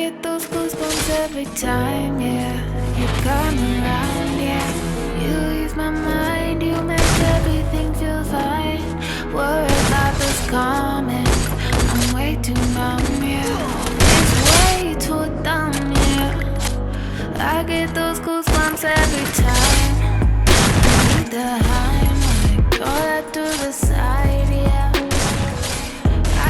get those goosebumps every time, yeah. You come around, yeah. You ease my mind, you make everything feel fine. Worry about this comment, I'm way too numb, yeah. It's way too dumb, yeah. I get those goosebumps every time. I need the high, I throw that to the side, yeah.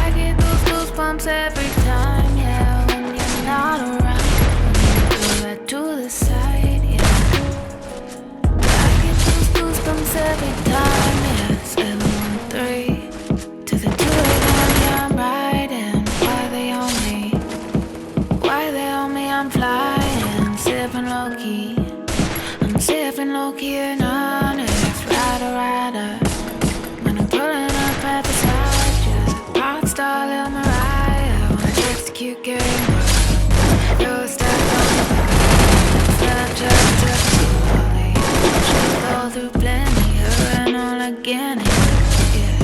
I get those goosebumps every time, yeah. When you're not around, throw that to the side, yeah. I get those goosebumps every time, yeah. 713 to the 2 a.m., yeah, I'm riding. Why they on me? Why they on me? I'm flying, sipping low key. I'm sipping low key and honest, rider. When I'm pulling up at beside you, rock star Lil Mariah. Wanna execute game, you're stuck on the Snapchat technically. She'll go through plenty, her and all again, yeah.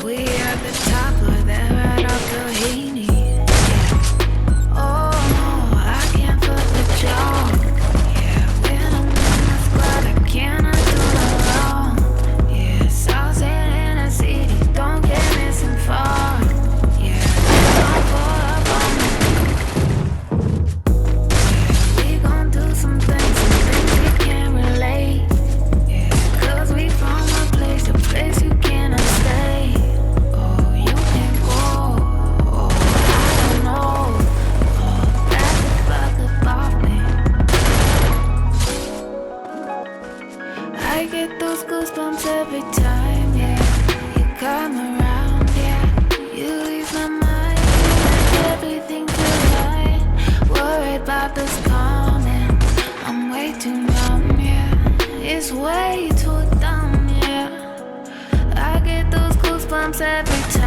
We at the top, we're there right off Tahiti, yeah. Oh no, I can't fuck with y'all. Cannot do no wrong. Yeah, sauce in the city, don't get misinformed. Yeah, don't pull up on me. Yeah, we gon' do some things we can't relate. Yeah, 'cause we from a place you cannot stay. Oh, you can go. Oh, I don't know. Oh, back the fuck up off me. I get those goosebumps every time, yeah. You come around, yeah. You ease my mind, you make everything feel right. Worried about this comment, I'm way too numb, yeah. It's way too dumb, yeah. I get those goosebumps every time.